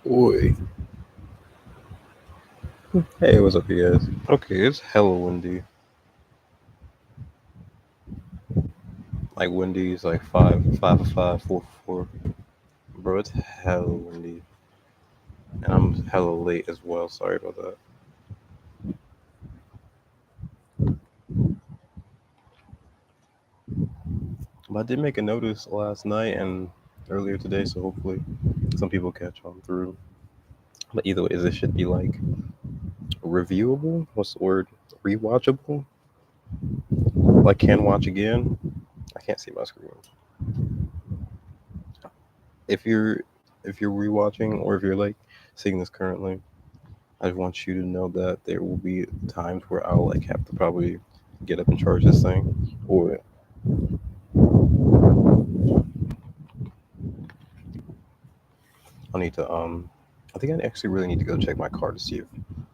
Oi. Hey, what's up, you guys? Okay, it's hella windy. Like windy is like 5, 4. Bro, it's hella windy. And I'm hella late as well. Sorry about that. But I did make a notice last night and earlier today, so hopefully some people catch on through. But either way, this should be like reviewable. What's the word? Rewatchable? Like can watch again. I can't see my screen. If you're if you're rewatching or if you're like seeing this currently, I want you to know that there will be times where I'll like have to probably get up and charge this thing, or I'll need to I think I actually really need to go check my card to see if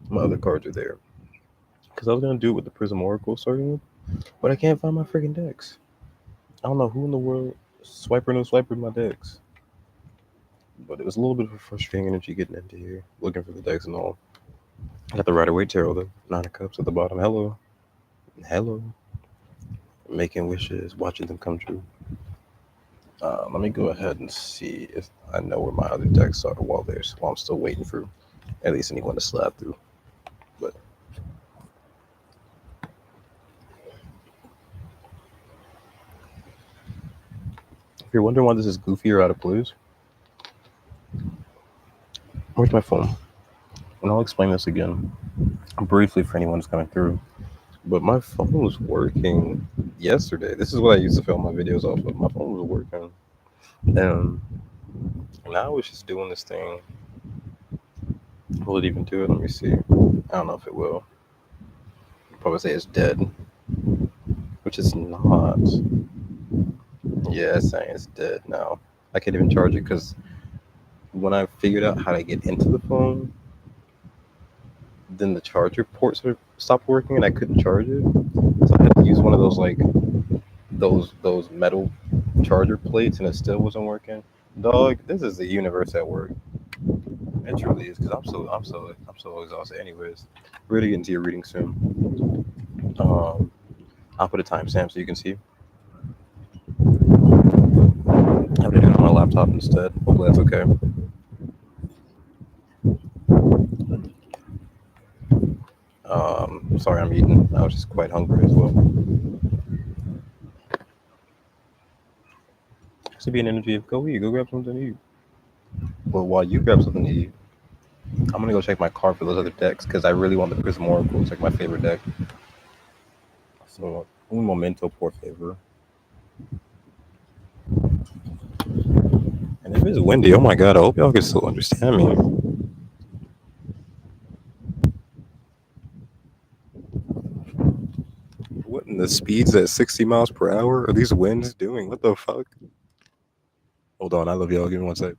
my other cards are there, because I was gonna do it with the Prism Oracle starting with, but I can't find my freaking decks. I don't know who in the world swiper no swiper my decks, but it was a little bit of a frustrating energy getting into here looking for the decks and all. I got the Rider Waite Tarot, the Nine of Cups at the bottom. Hello, hello, making wishes, watching them come true. Let me go ahead and see if I know where my other decks are while I'm still waiting for at least anyone to slap through. But if you're wondering why this is goofy or out of place, where's my phone? And I'll explain this again briefly for anyone who's coming through. But my phone was working yesterday. This is what I used to film my videos off of. My phone was working. And now it's just doing this thing. Will it even do it? Let me see. I don't know if it will. I'll probably say it's dead, which it's not. Yeah, it's saying it's dead now. I can't even charge it because when I figured out how to get into the phone, then the charger port sort of stopped working and I couldn't charge it. So I had to use one of those like those metal charger plates and it still wasn't working. Dog, this is the universe at work. It truly is because I'm so exhausted. Anyways, we're gonna get into your reading soon. Um, I'll put a timestamp so you can see. I'm gonna do it on my laptop instead. Hopefully that's okay. Sorry, I'm eating. I was just quite hungry as well. This would be an energy of go eat, go grab something to eat. Well, while you grab something to eat, I'm gonna go check my card for those other decks because I really want the Prism Oracle. It's like my favorite deck. So, un momento, por favor. And if it's windy, oh my god, I hope y'all can still understand me. What in the speeds at 60 miles per hour are these winds doing? What the fuck? Hold on, I love y'all. Give me one sec.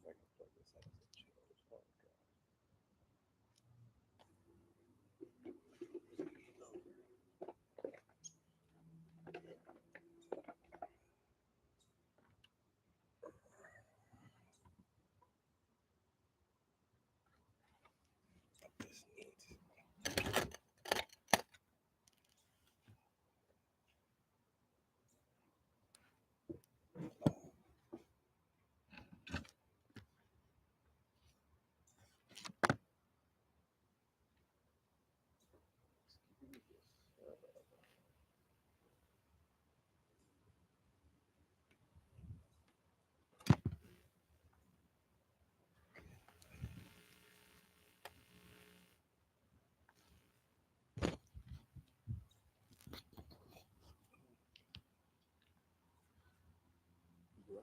I can plug this in as a charge. Oh, God. This needs.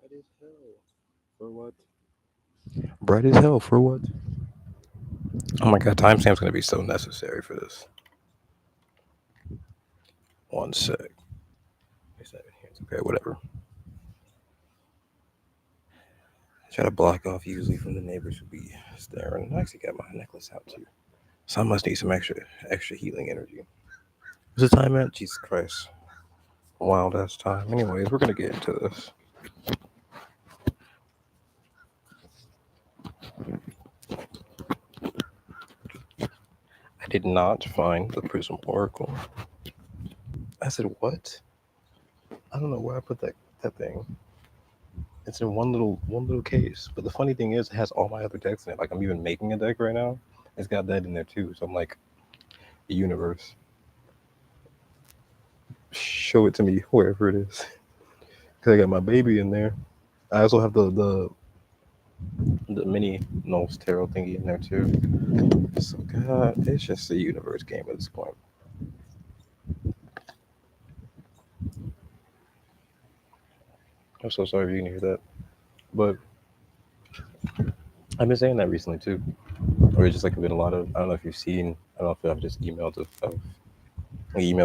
Bright as hell. For what? Bright as hell. For what? Oh my god, timestamp's gonna be so necessary for this. 1 sec. It's not even here. It's okay, whatever. I try to block off usually from the neighbors who be staring. I actually got my necklace out too. So I must need some extra healing energy. What's the time at? Jesus Christ. Wild ass time. Anyways, we're gonna get into this. I did not find the Prism Oracle. I said, what? I don't know where I put that thing. It's in one little case. But the funny thing is, it has all my other decks in it. Like I'm even making a deck right now. It's got that in there too. So I'm like, universe, show it to me wherever it is. Cause I got my baby in there. I also have the mini Knowles Tarot thingy in there too. So God, it's just a universe game at this point. I'm so sorry if you can hear that. But I've been saying that recently too. Or it's just like been a lot of, I don't know if you've seen, I don't know if I've just emailed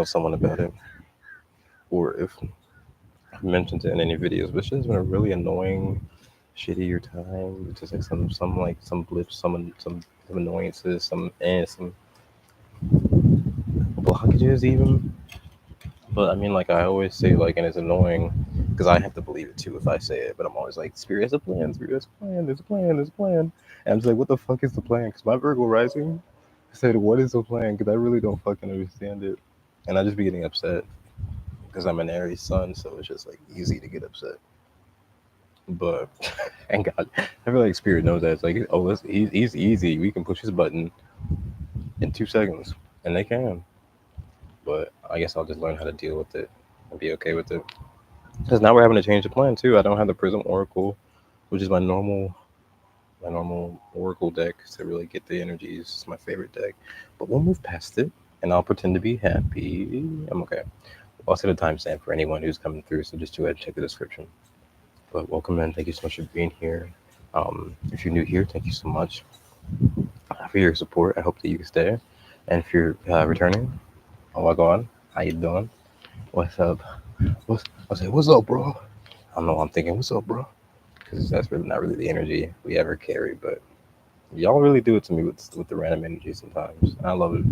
someone about it, or if I've mentioned it in any videos, but it's just been a really annoying, shittier time. It's just like some blips, some annoyances, some blockages even. But I mean, like I always say, like, and it's annoying because I have to believe it too if I say it. But I'm always like, Spirit has a plan. Spirit has a plan. There's a plan. There's a plan. And I'm just like, what the fuck is the plan? Because my Virgo rising said, what is the plan? Because I really don't fucking understand it, and I just be getting upset because I'm an Aries sun, so it's just like easy to get upset. But and God, I feel like Spirit knows that. It's like, oh, he's easy. We can push his button in 2 seconds, and they can. But I guess I'll just learn how to deal with it and be okay with it. Because now we're having to change the plan too. I don't have the Prism Oracle, which is my normal Oracle deck to really get the energies. It's my favorite deck. But we'll move past it, and I'll pretend to be happy. I'm okay. I'll set a timestamp for anyone who's coming through, so just go ahead and check the description. But welcome in. Thank you so much for being here. If you're new here, thank you so much for your support. I hope that you stay. And if you're returning, oh my God, how you doing? What's up? What's up, bro? I don't know. I'm thinking, what's up, bro? Because that's really not really the energy we ever carry, but y'all really do it to me with the random energy sometimes. I love it.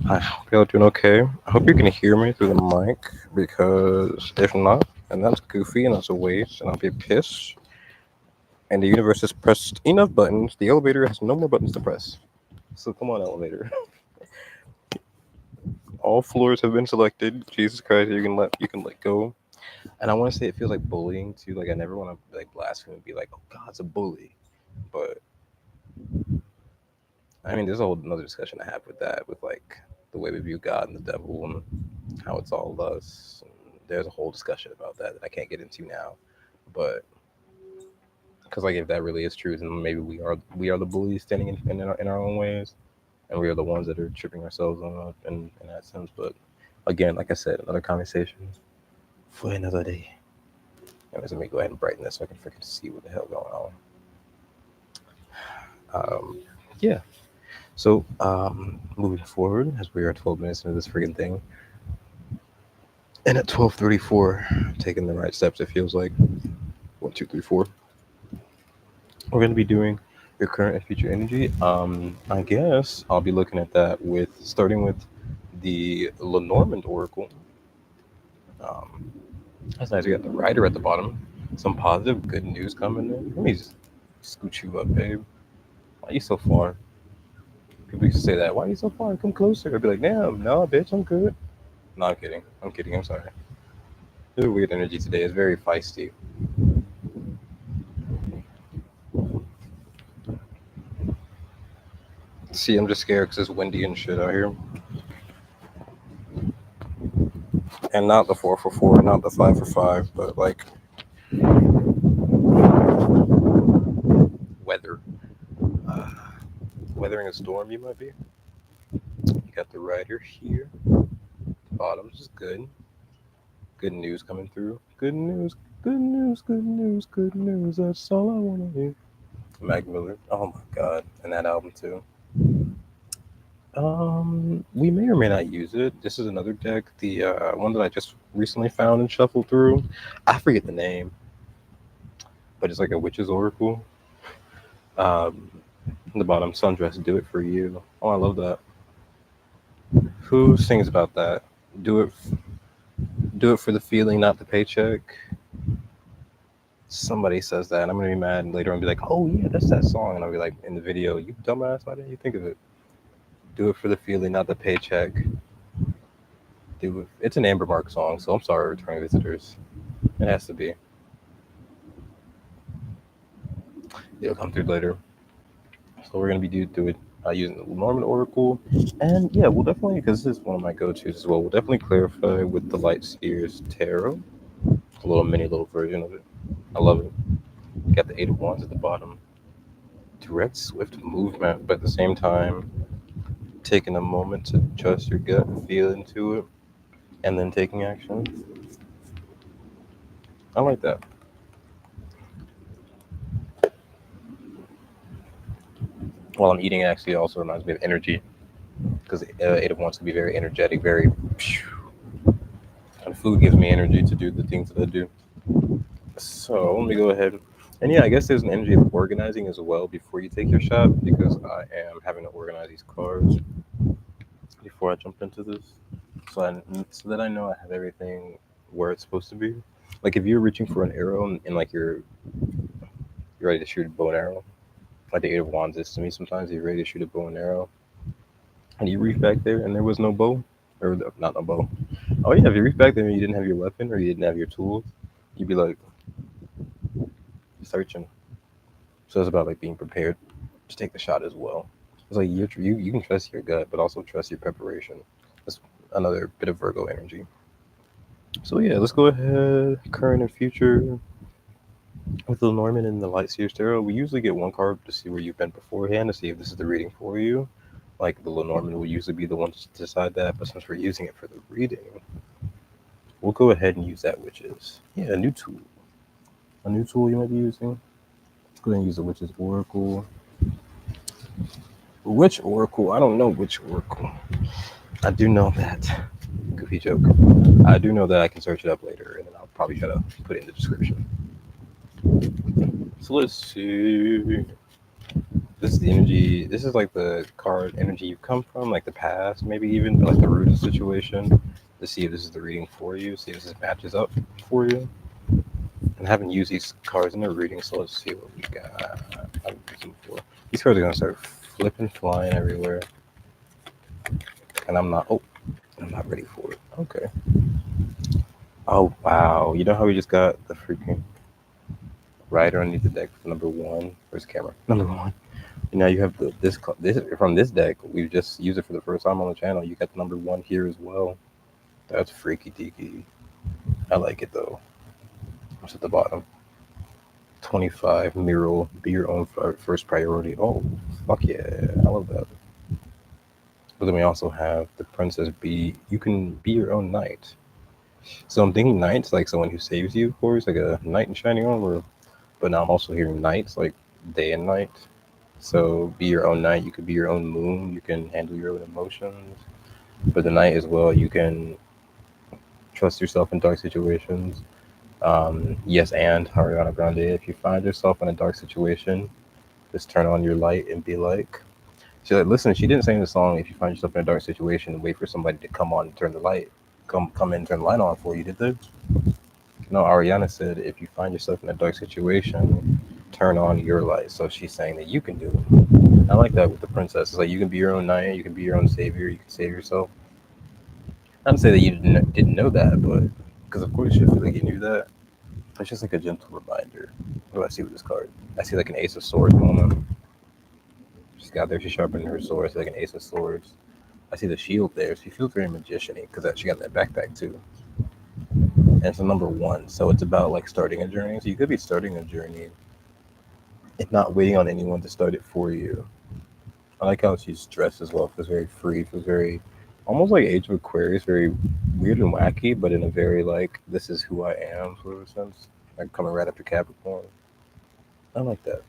I hope y'all doing okay. I hope you can hear me through the mic, because if not, and that's goofy and that's a waste, and I'll be pissed. And the universe has pressed enough buttons. The elevator has no more buttons to press. So come on, elevator. All floors have been selected. Jesus Christ, you can let go. And I want to say it feels like bullying too. Like I never want to like blaspheme and be like, oh, God's a bully. But I mean, there's a whole another discussion I have with that, with like the way we view God and the devil and how it's all us. And there's a whole discussion about that I can't get into now. But because like if that really is true, then maybe we are the bullies standing in our own ways, and we are the ones that are tripping ourselves up in that sense. But again, like I said, another conversation for another day. Anyways, let me go ahead and brighten this so I can freaking see what the hell going on. Yeah. So, moving forward, as we are 12 minutes into this freaking thing, and at 12:34, taking the right steps, it feels like 1, 2, 3, 4. we're going to be doing your current and future energy. I guess I'll be looking at that with starting with the Lenormand Oracle. Um, that's nice. We got the Rider at the bottom. Some positive, good news coming in. Let me just scoot you up, babe. Why are you so far? People used to say that. Why are you so far? Come closer. I'd be like, damn, no, bitch, I'm good. No, I'm kidding. I'm kidding. I'm sorry. There's a weird energy today. It's very feisty. See, I'm just scared because it's windy and shit out here. And not the 4 for 4, not the 5 for 5, but like weather. Uh, Weathering a storm, you might be. You got the Rider here. Bottoms is good. Good news coming through. Good news, good news, good news, good news. That's all I want to hear. Mac Miller. Oh my god. And that album too. We may or may not use it. This is another deck. The one that I just recently found and shuffled through. I forget the name, but it's like a witch's oracle. Um, the bottom, sundress, do it for you. Oh, I love that. Who sings about that? Do it, do it for the feeling, not the paycheck. Somebody says that, and I'm gonna be mad later and be like, "Oh yeah, that's that song," and I'll be like, in the video, "You dumbass, why didn't you think of it?" Do it for the feeling, not the paycheck. Do it. It's an Amber Mark song, so I'm sorry, returning visitors. It has to be. It'll come through later. So we're gonna be do it using the Norman Oracle, and yeah, we'll definitely, because this is one of my go-tos as well. We'll definitely clarify with the Light Seers Tarot, a little version of it. I love it. You got the Eight of Wands at the bottom. Direct, swift movement, but at the same time, taking a moment to trust your gut, feel into it, and then taking action. I like that. While I'm eating, actually also reminds me of energy, because Eight of Wands can be very energetic, very. And food gives me energy to do the things that I do. So let me go ahead. And yeah, I guess there's an energy of organizing as well before you take your shot, because I am having to organize these cards before I jump into this. So that I know I have everything where it's supposed to be. Like if you're reaching for an arrow and like you're ready to shoot a bow and arrow, like the Eight of Wands is to me sometimes, you're ready to shoot a bow and arrow, and you reach back there and there was no bow, or not no bow. Oh yeah, if you reach back there and you didn't have your weapon or you didn't have your tools, you'd be like searching. So it's about like being prepared to take the shot as well. It's like you can trust your gut, but also trust your preparation. That's another bit of Virgo energy. So yeah, let's go ahead. Current and future with the Norman and the Light Seers Tarot. We usually get one card to see where you've been beforehand to see if this is the reading for you. Like the Lenormand will usually be the one to decide that, but since we're using it for the reading, we'll go ahead and use that, which is a new tool. A new tool you might be using. Let's go ahead and use the Witch's Oracle. Which Oracle? I don't know which Oracle. I do know that. Goofy joke. I do know that I can search it up later, and then I'll probably try to put it in the description. So let's see. This is the energy. This is like the card energy you've come from, like the past, maybe even like the root of the situation. To see if this is the reading for you. See if this matches up for you. And I haven't used these cards in the reading, so let's see what we got. I haven't used them before. These cards are gonna start flipping, flying everywhere, and I'm not ready for it. Okay. Oh wow! You know how we just got the freaking Rider underneath the deck for number one. Where's the camera? Number one. And now you have this from this deck. We've just used it for the first time on the channel. You got the number one here as well. That's freaky deaky. I like it though. What's at the bottom? 25 Miro, be your own first priority. Oh, fuck yeah, I love that. But then we also have the Princess B. You can be your own knight. So I'm thinking knight's like someone who saves you, of course, like a knight in shining armor. But now I'm also hearing knights like day and night. So be your own knight. You could be your own moon. You can handle your own emotions. But the knight as well, you can trust yourself in dark situations. Yes, and Ariana Grande, if you find yourself in a dark situation, Just turn on your light and be like, she's like, listen, she didn't say in the song, if you find yourself in a dark situation, wait for somebody to come on and turn the light, come in and turn the light on for you, did they? No, Ariana said, if you find yourself in a dark situation, turn on your light. So she's saying that you can do it. I like that with the princess. It's like you can be your own knight, you can be your own savior, you can save yourself. Not to say that you didn't know that, but because of course you feel like you knew that. It's just like a gentle reminder. What do I see with this card? I see like an ace of swords woman. She's got there, she sharpened her sword. I see like an ace of swords. I see the shield there. She feels very magician-y because she got that backpack too. And it's a number 1, so it's about like starting a journey. So you could be starting a journey and not waiting on anyone to start it for you. I like how she's dressed as well. Feels very free. Feels very almost like Age of Aquarius. Very weird and wacky, but in a very like this is who I am sort of sense. Like coming right after Capricorn. I like that.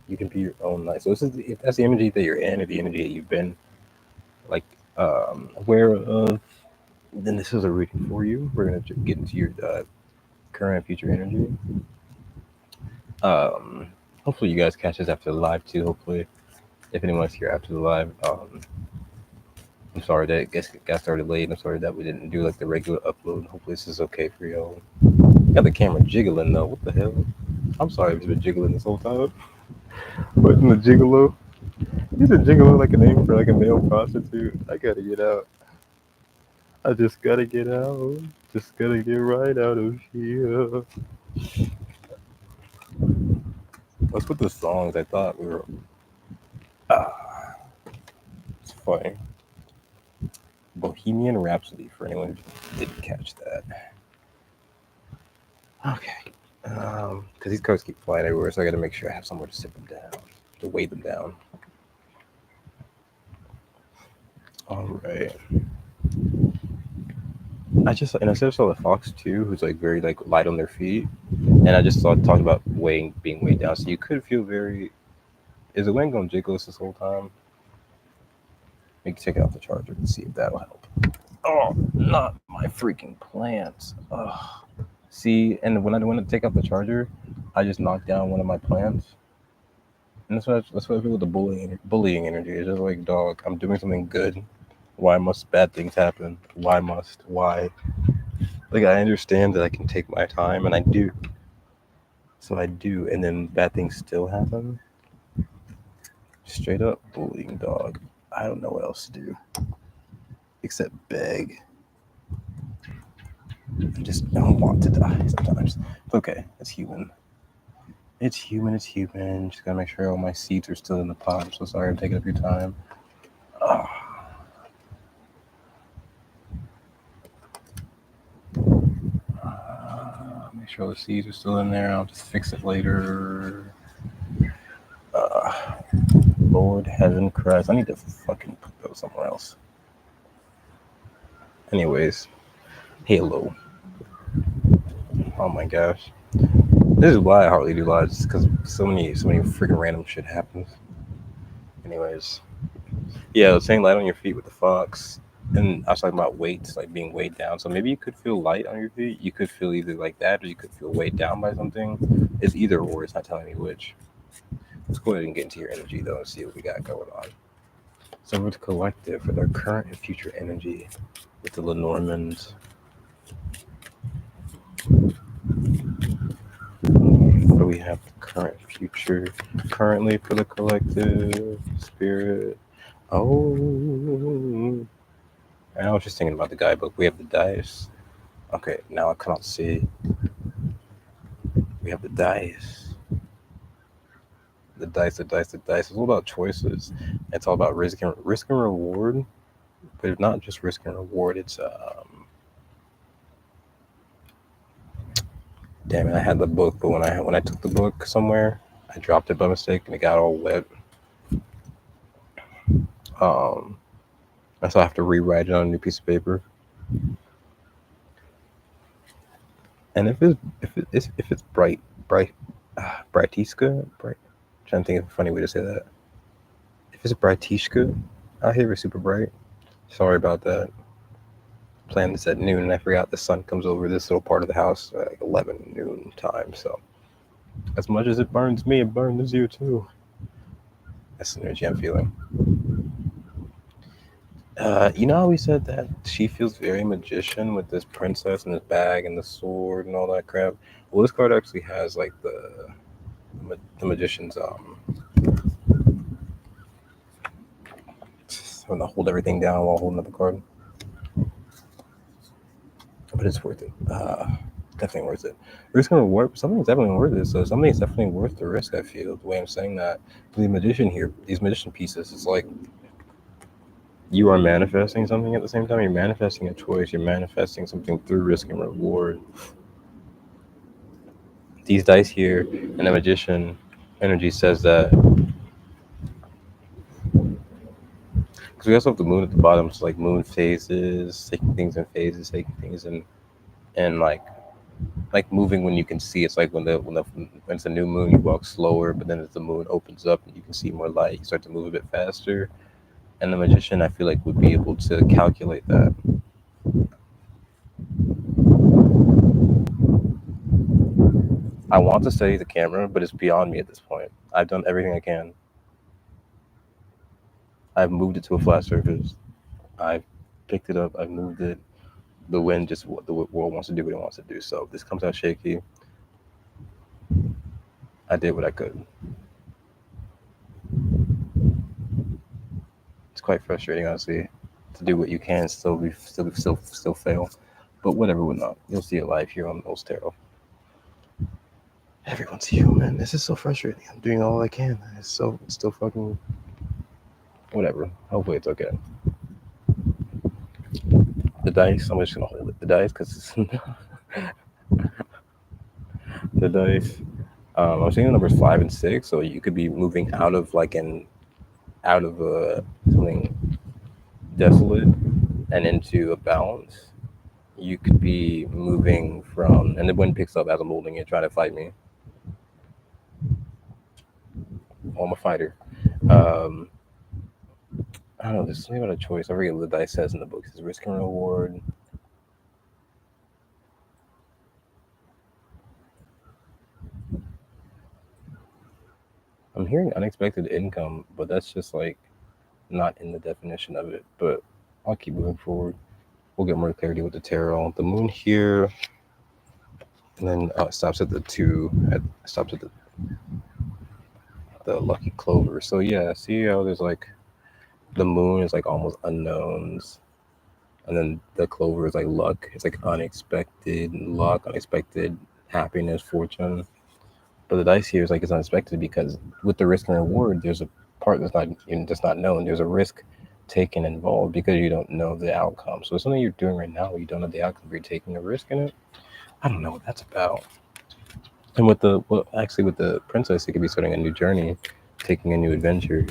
You can be your own light. So this is if that's the energy that you're in, or the energy that you've been like aware of, then this is a reading for you. We're gonna get into your current and future energy. Hopefully you guys catch this after the live too. Hopefully, if anyone's here after the live, I'm sorry that it got started late. I'm sorry that we didn't do like the regular upload. Hopefully this is okay for y'all. Got the camera jiggling though. What the hell? I'm sorry if it's been jiggling this whole time. Wasn't the gigolo? Is a gigolo like a name for like a male prostitute? I gotta get out. I just gotta get out. Just gotta get right out of here. What's with the songs? I thought we were. It's funny. Bohemian Rhapsody for anyone who didn't catch that. Okay. Because these cards keep flying everywhere, so I got to make sure I have somewhere to sit them down, to weigh them down. All right. I said saw the fox too, who's like very like light on their feet, and I just talked about being weighed down. So you could feel very. Is the wind going jiggles this whole time? Maybe take it off the charger and see if that'll help. Oh, not my freaking plants. Oh. See, and when I went to take out the charger, I just knocked down one of my plants. And that's what I feel with the bullying energy. It's just like, dog, I'm doing something good. Why must bad things happen? Why? Like, I understand that I can take my time, and I do. So I do, and then bad things still happen. Straight up bullying, dog. I don't know what else to do except beg. I just don't want to die sometimes. It's okay. It's human. It's human. Just gotta make sure all my seeds are still in the pot. I'm so sorry I'm taking up your time. Oh. Make sure the seeds are still in there. I'll just fix it later. Lord Heaven Christ. I need to fucking put those somewhere else. Anyways, Halo. Oh my gosh. This is why I hardly do lives, because so many freaking random shit happens. Anyways. Yeah, I was saying light on your feet with the fox. And I was talking about weights, like being weighed down. So maybe you could feel light on your feet. You could feel either like that, or you could feel weighed down by something. It's either or. It's not telling me which. Let's go ahead and get into your energy, though, and see what we got going on. So with the collective, with our current and future energy, with the Lenormands. So we have the current, future, currently for the collective, spirit. Oh. And I was just thinking about the guidebook. We have the dice. Okay, now I cannot see. We have the dice. The dice. It's all about choices. It's all about risk and reward. But it's not just risk and reward. It's damn it, I had the book, but when I took the book somewhere, I dropped it by mistake and it got all wet. So I have to rewrite it on a new piece of paper. And if it's Brightishka, I'm trying to think of a funny way to say that. If it's Brightishka out here, it's super bright. Sorry about that. Planned this at noon, and I forgot the sun comes over this little part of the house at like 11 noon time. So As much as it burns me, it burns you too. That's the energy I'm feeling. You know how we said that she feels very magician with this princess and this bag and the sword and all that crap? Well, this card actually has like the magician's I'm gonna hold everything down while holding up the card. But it's worth it. Definitely worth it. Risk and reward. Something's definitely worth it. So something's definitely worth the risk. I feel the way I'm saying that. The magician here, these magician pieces, it's like you are manifesting something at the same time. You're manifesting a choice. You're manifesting something through risk and reward. These dice here and the magician energy says that because we also have the moon at the bottom. So like moon phases, taking things in phases, taking things in and like moving when you can see. It's like when it's a new moon, you walk slower, but then as the moon opens up and you can see more light, you start to move a bit faster. And the magician, I feel like, would be able to calculate that. I want to study the camera, but it's beyond me at this point. I've done everything I can. I've moved it to a flat surface. I've picked it up. I've moved it. The wind just the world wants to do what it wants to do. So if this comes out shaky, I did what I could. It's quite frustrating, honestly, to do what you can, still fail. But whatever, would not. You'll see it live here on Mills Tarot. Everyone's human. This is so frustrating. I'm doing all I can. It's still fucking whatever. Hopefully it's okay. The dice. I'm just gonna hold it. The dice, because the dice. I'm seeing the numbers 5 and 6, so you could be moving out of something desolate and into a balance. You could be moving from, and the wind picks up as I'm holding it, trying to fight me. Oh, I'm a fighter. Um, I don't know. There's something about a choice. I forget what the dice says in the book. It's risk and reward. I'm hearing unexpected income, but that's just like not in the definition of it. But I'll keep moving forward. We'll get more clarity with the tarot. The moon here, and then it stops at the two. It stops at the lucky clover. So yeah, see how there's like the moon is like almost unknowns, and then the clover is like luck. It's like unexpected luck, unexpected happiness, fortune. But the dice here is like it's unexpected because with the risk and reward, there's a part that's not known. There's a risk taken involved because you don't know the outcome. So it's something you're doing right now. You don't know the outcome. You're taking a risk in it. I don't know what that's about. And with the princess, it could be starting a new journey, taking a new adventure,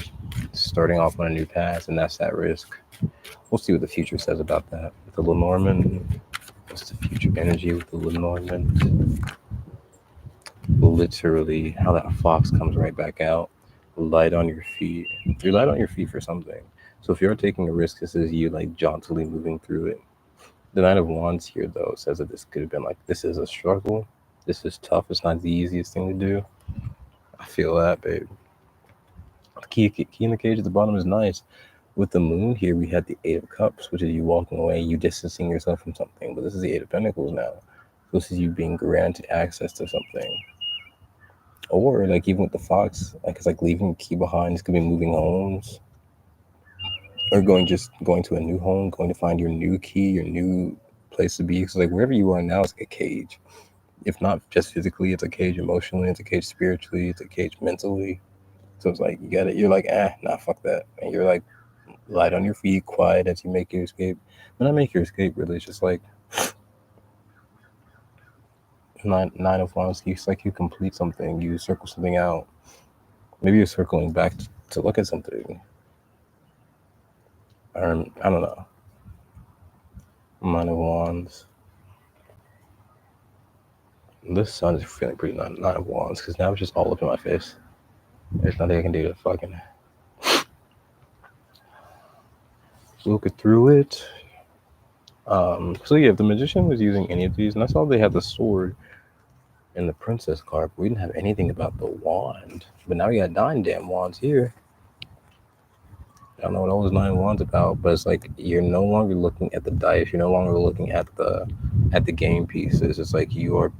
starting off on a new path, and that's that risk. We'll see what the future says about that. With the Lenormand, what's the future energy with the Lenormand? Literally, how that fox comes right back out. Light on your feet. You're light on your feet for something. So if you're taking a risk, this is you like jauntily moving through it. The Knight of Wands here, though, says that this could have been like, this is a struggle. This is tough. It's not the easiest thing to do. I feel that, babe. The key in the cage at the bottom is nice. With the moon here, we had the Eight of Cups, which is you walking away, you distancing yourself from something. But this is the Eight of Pentacles now. This is you being granted access to something. Or like even with the fox, like it's like leaving a key behind. It's gonna be moving homes, or going to a new home, going to find your new key, your new place to be. Because like wherever you are now, it's like a cage. If not just physically, it's a cage emotionally, it's a cage spiritually, it's a cage mentally. So it's like you got it. You're like, nah, fuck that, and you're like light on your feet, quiet as you make your escape. When I make your escape, really, it's just like nine of wands. It's like you complete something, you circle something out. Maybe you're circling back to look at something. I don't know. Nine of wands. This sun is feeling pretty nine of wands because now it's just all up in my face. There's nothing I can do to fucking look it through it. So yeah, if the magician was using any of these, and I saw they had the sword, and the princess card. But we didn't have anything about the wand. But now we got 9 damn wands here. I don't know what all those 9 wands about, but it's like you're no longer looking at the dice. You're no longer looking at the game pieces. It's like you're.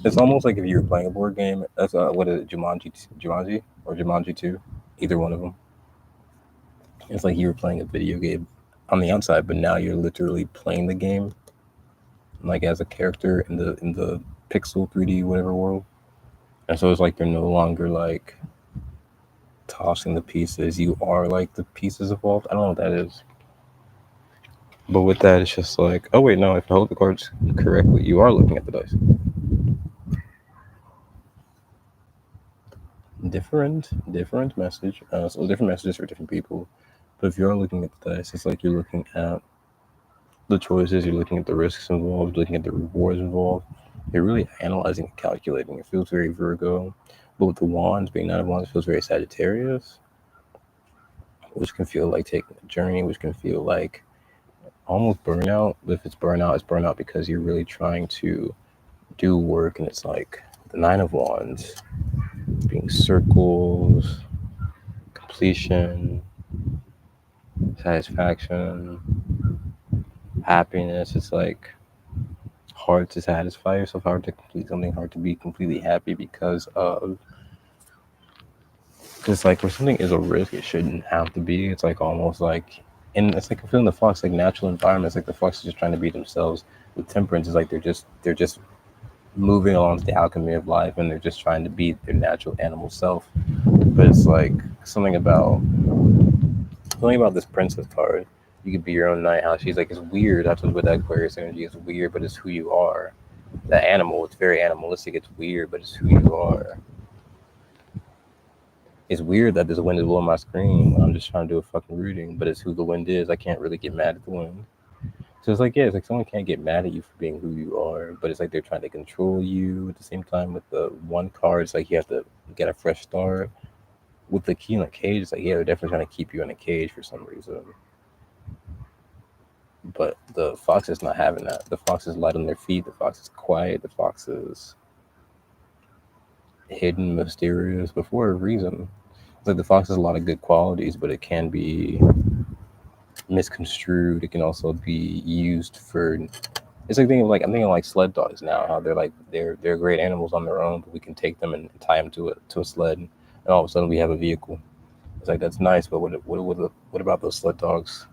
It's almost like if you were playing a board game. That's what is it, Jumanji, or Jumanji 2, either one of them. It's like you were playing a video game on the outside, but now you're literally playing the game, like as a character in the pixel 3D whatever world. And so it's like you're no longer like tossing the pieces. You are like the pieces evolved. I don't know what that is. But with that, it's just like, oh wait, no, if I hold the cards correctly, you are looking at the dice. Different message. So different messages for different people. But if you are looking at the dice, it's like you're looking at the choices, you're looking at the risks involved, looking at the rewards involved. You're really analyzing and calculating. It feels very Virgo. But with the wands, being 9 of wands, it feels very Sagittarius, which can feel like taking a journey, which can feel like almost burnout. But if it's burnout because you're really trying to do work, and it's like the 9 of wands being circles, completion, satisfaction, happiness. It's like hard to satisfy yourself, hard to complete something, hard to be completely happy because like when something is a risk, it shouldn't have to be. It's like almost like, and it's like a feeling the fox, like natural environments, like the fox is just trying to be themselves. With temperance, is like they're just moving along to the alchemy of life, and they're just trying to be their natural animal self. But it's like something about this princess card. You could be your own knight. How she's like, it's weird. That's what with that Aquarius energy. It's weird, but it's who you are. That animal, it's very animalistic. It's weird, but it's who you are. It's weird that this wind is blowing my screen when I'm just trying to do a fucking reading, but it's who the wind is. I can't really get mad at the wind. So it's like, yeah, it's like someone can't get mad at you for being who you are, but it's like they're trying to control you. At the same time, with the one card, it's like you have to get a fresh start. With the key in the cage, it's like, yeah, they're definitely trying to keep you in a cage for some reason. But the fox is not having that. The fox is light on their feet. The fox is quiet. The fox is hidden, mysterious, but for a reason. It's like the fox has a lot of good qualities, but it can be misconstrued. It can also be used for. It's like I'm thinking like sled dogs now. How they're great animals on their own, but we can take them and tie them to a sled, and all of a sudden we have a vehicle. It's like that's nice, but what about those sled dogs?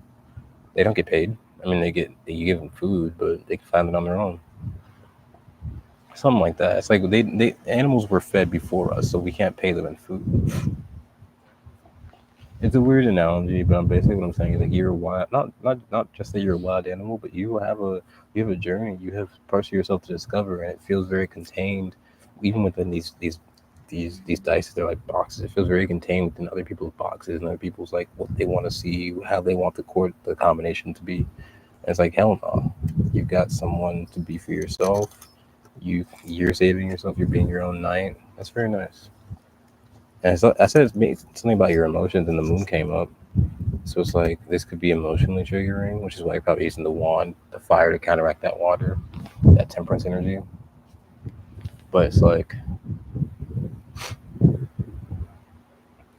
They don't get paid. I mean, you give them food, but they can find it on their own. Something like that. It's like they animals were fed before us, so we can't pay them in food. It's a weird analogy, but basically what I'm saying is like you're wild. Not just that you're a wild animal, but you have a journey. You have parts of yourself to discover, and it feels very contained, even within these dice. They're like boxes. It feels very contained within other people's boxes and other people's like what they want to see, how they want the combination to be. And it's like hell no. You've got someone to be for yourself. You're saving yourself. You're being your own knight. That's very nice. And so I said something about your emotions, and the moon came up. So it's like this could be emotionally triggering, which is why you're probably using the wand, the fire, to counteract that water, that temperance energy. But it's like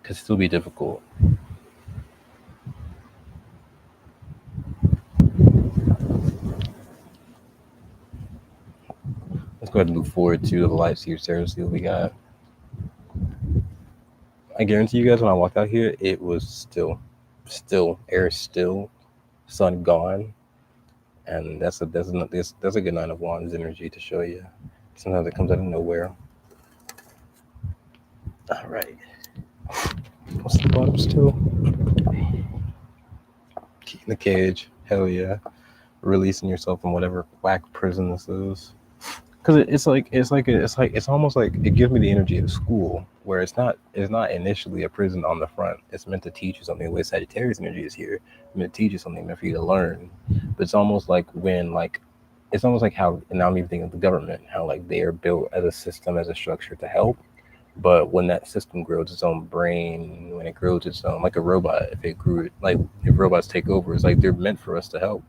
could still be difficult. Let's go ahead and move forward to the light seer tarot. See what we got. I guarantee you guys, when I walked out here, it was air still, sun gone, and that's a good 9 of wands energy to show you. Sometimes it comes out of nowhere. All right, what's the bottom still? Key in the cage. Hell yeah, releasing yourself from whatever whack prison this is. Because it's almost like it gives me the energy of school, where it's not initially a prison on the front. It's meant to teach you something. The way Sagittarius energy is here, it's meant to teach you something, meant for you to learn. But it's almost like it's almost like how, and now I'm even thinking of the government, how like they are built as a system, as a structure to help. But when that system grows its own brain, when it grows its own, like a robot, if robots take over, it's like they're meant for us to help,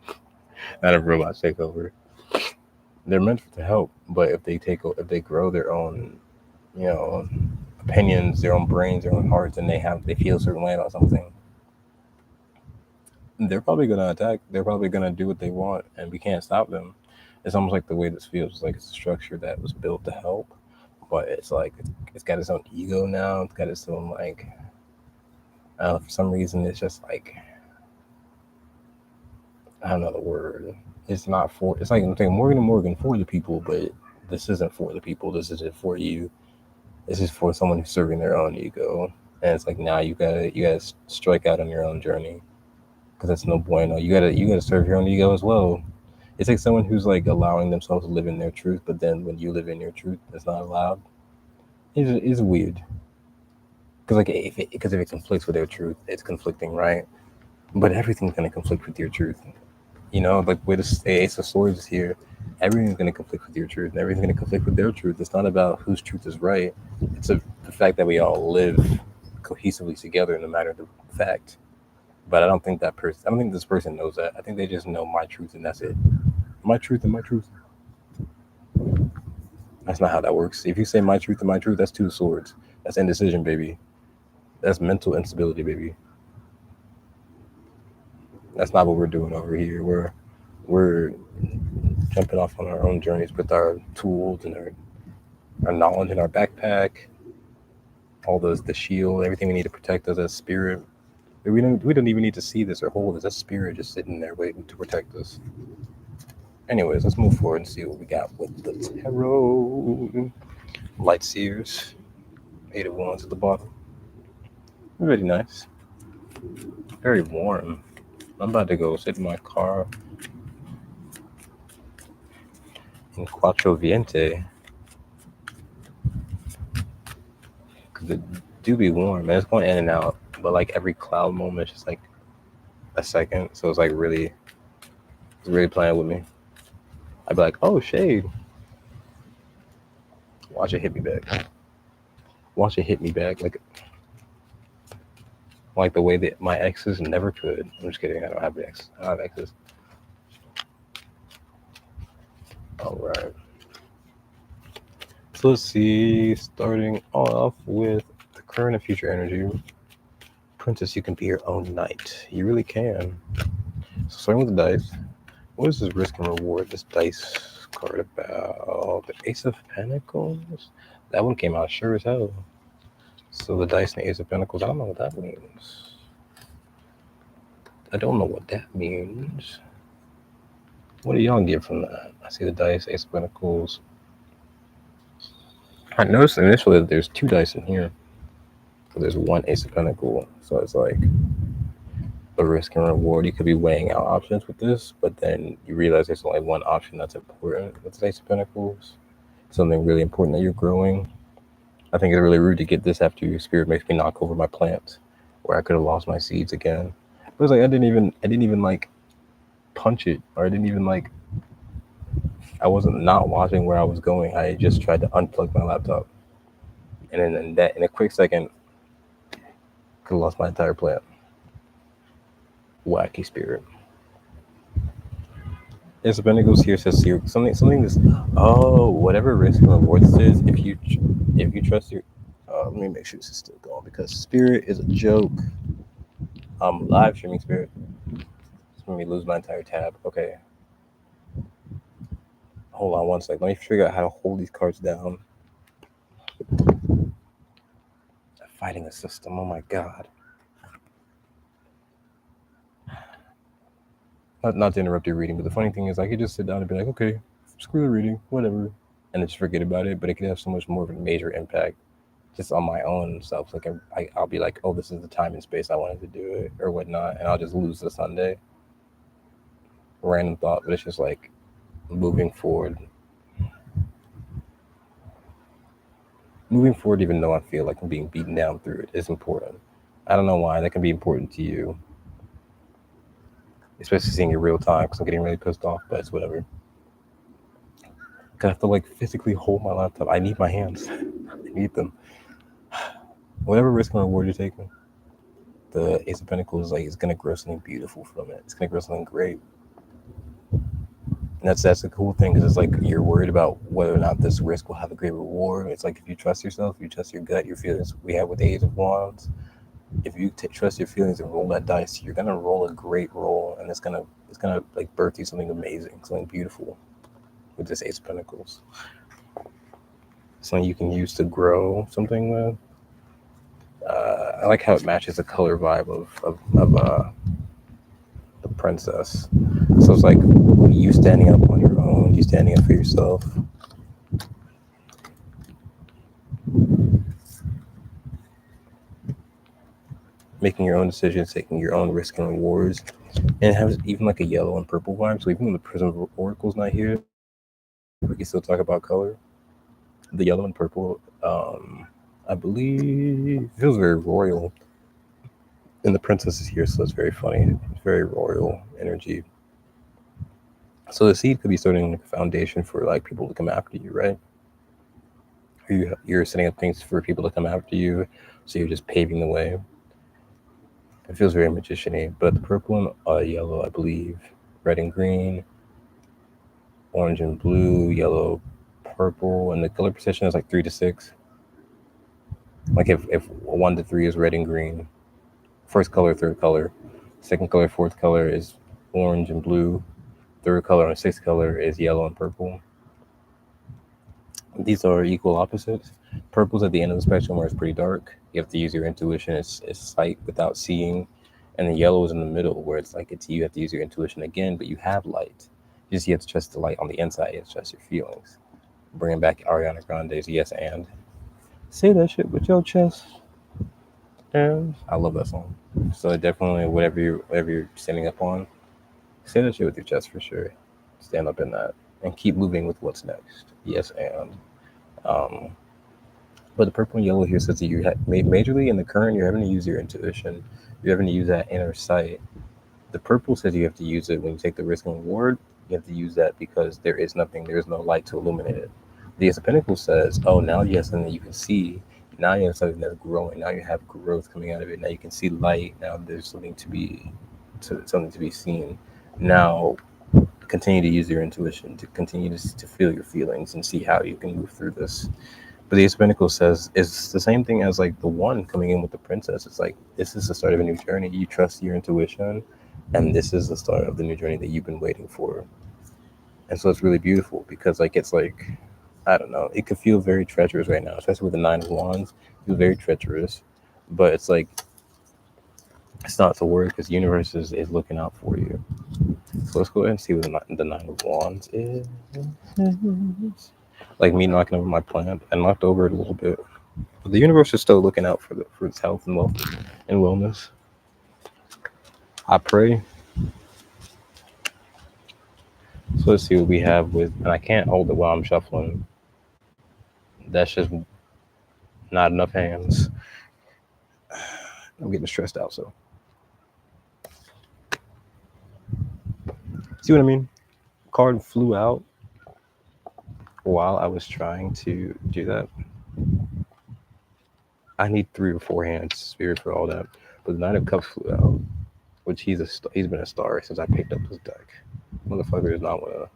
not if robots take over. They're meant to help, but if they grow their own, you know, opinions, their own brains, their own hearts, and they feel a certain way about something, they're probably gonna attack. They're probably gonna do what they want, and we can't stop them. It's almost like the way this feels. It's like it's a structure that was built to help, but it's like it's got its own ego now. It's got its own like for some reason it's just like I don't know the word. It's not for. It's like I'm saying Morgan and Morgan for the people, but this isn't for the people. This isn't for you. This is for someone who's serving their own ego. And it's like now you gotta strike out on your own journey because that's no bueno. You gotta serve your own ego as well. It's like someone who's like allowing themselves to live in their truth, but then when you live in your truth, it's not allowed. It's weird because like if it conflicts with their truth, it's conflicting, right? But everything's gonna conflict with your truth. You know, like with the Ace of Swords is here, everything's gonna conflict with your truth, and everything's gonna conflict with their truth. It's not about whose truth is right. It's the fact that we all live cohesively together, no matter the fact. But I don't think that person. I don't think this person knows that. I think they just know my truth, and that's it. My truth and my truth. That's not how that works. If you say my truth and my truth, that's two swords. That's indecision, baby. That's mental instability, baby. That's not what we're doing over here. We're jumping off on our own journeys with our tools and our knowledge in our backpack, all the shield, everything we need to protect us as spirit. We don't even need to see this or hold this. That's spirit just sitting there waiting to protect us. Anyways, let's move forward and see what we got with the tarot. Light seers, 8 of Wands at the bottom. Very nice. Very warm. I'm about to go sit in my car in Quattro Viente. Because it do be warm, and it's going in and out. But like every cloud moment is just like a second. So it's like it's really playing with me. I'd be like, oh, shade. Watch it hit me back. Watch it hit me back like the way that my exes never could. I'm just kidding. I don't have exes. I have exes. All right. So let's see. Starting off with the current and future energy. Princess, you can be your own knight. You really can. So starting with the dice. What is this risk and reward? This dice card about the Ace of Pentacles. That one came out sure as hell. So the dice and the Ace of Pentacles. I don't know what that means. I don't know what that means. What do y'all get from that? I see the dice, Ace of Pentacles. I noticed initially that there's 2 dice in here. But there's 1 Ace of Pentacles. So it's like the risk and reward. You could be weighing out options with this, but then you realize there's only 1 option that's important with the Ace of Pentacles. Something really important that you're growing. I think it's really rude to get this after your spirit makes me knock over my plants, where I could have lost my seeds again. It was like I didn't even like punch it, or I didn't even like. I wasn't not watching where I was going. I just tried to unplug my laptop, and then in a quick second, could have lost my entire plant. Wacky spirit. Ace of Pentacles here says something this. Oh, whatever risk and reward this is, if you trust your. Let me make sure this is still going because spirit is a joke. Live streaming spirit. It's made me lose my entire tab. Okay. Hold on one second. Let me figure out how to hold these cards down. Fighting the system. Oh my god. Not to interrupt your reading, but the funny thing is I could just sit down and be like, okay, screw the reading, whatever, and then just forget about it. But it could have so much more of a major impact just on my own self. Like I'll be like, oh, this is the time and space I wanted to do it or whatnot, and I'll just lose the Sunday. Random thought, but it's just like moving forward. Moving forward, even though I feel like I'm being beaten down through it, is important. I don't know why. That can be important to you. Especially seeing it real time, because I'm getting really pissed off, but it's whatever. Because I have to like physically hold my laptop. I need my hands. I need them. Whatever risk and reward you're taking, the Ace of Pentacles is like, it's going to grow something beautiful from it. It's going to grow something great. And that's a cool thing, because it's like you're worried about whether or not this risk will have a great reward. It's like if you trust yourself, you trust your gut, your feelings. We have with the Age of Wands. If you trust your feelings and roll that dice, you're gonna roll a great roll, and it's gonna like birth you something amazing, something beautiful. With this Ace of Pentacles, something you can use to grow something with. I like how it matches the color vibe of the princess. So it's like you standing up on your own, you standing up for yourself. Making your own decisions, taking your own risk and rewards, and it has even like a yellow and purple vibe. So even when the Prism Oracle's not here, we can still talk about color. The yellow and purple, I believe, feels very royal, and the princess is here, so it's very funny. It's very royal energy. So the seed could be starting like a foundation for like people to come after you, right? You're setting up things for people to come after you, so you're just paving the way. It feels very magician-y, but the purple and yellow, I believe, red and green, orange and blue, yellow, purple, and the color precision is like 3 to 6. Like if 1 to 3 is red and green, first color, third color, second color, fourth color is orange and blue, third color and sixth color is yellow and purple. These are equal opposites. Purple's at the end of the spectrum where it's pretty dark. You have to use your intuition. It's sight without seeing. And the yellow is in the middle where it's like you have to use your intuition again, but you have light. You have to trust the light on the inside. You have to trust your feelings. Bringing back Ariana Grande's Yes and. Say that shit with your chest. And I love that song. So definitely whatever you're standing up on, say that shit with your chest for sure. Stand up in that and keep moving with what's next. Yes and. Um, but the purple and yellow here says that you majorly in the current, you're having to use your intuition. You're having to use that inner sight. The purple says you have to use it when you take the risk and reward. You have to use that because there is nothing, there is no light to illuminate it. The Ace of Pentacles says, oh, now you have something that you can see. Now you have something that's growing. Now you have growth coming out of it. Now you can see light. Now there's something to be seen. Now continue to use your intuition, to continue to feel your feelings and see how you can move through this. But the Ace of Pentacles says it's the same thing as like the one coming in with the princess. It's like this is the start of a new journey. You trust your intuition, and this is the start of the new journey that you've been waiting for. And so it's really beautiful because like it's like, I don't know, it could feel very treacherous right now, especially with the Nine of Wands. It feels very treacherous, but it's like it's not to worry because the universe is looking out for you. So let's go ahead and see what the Nine of Wands is. Like me knocking over my plant, I knocked over it a little bit, but the universe is still looking out for its health and wealth and wellness. I pray. So let's see what we have with, and I can't hold it while I'm shuffling. That's just not enough hands. I'm getting stressed out. So see what I mean? Card flew out while I was trying to do that. I need 3 or 4 hands, Spirit, for all that. But the Knight of Cups flew out, which he's been a star since I picked up this deck. Motherfucker is not one of.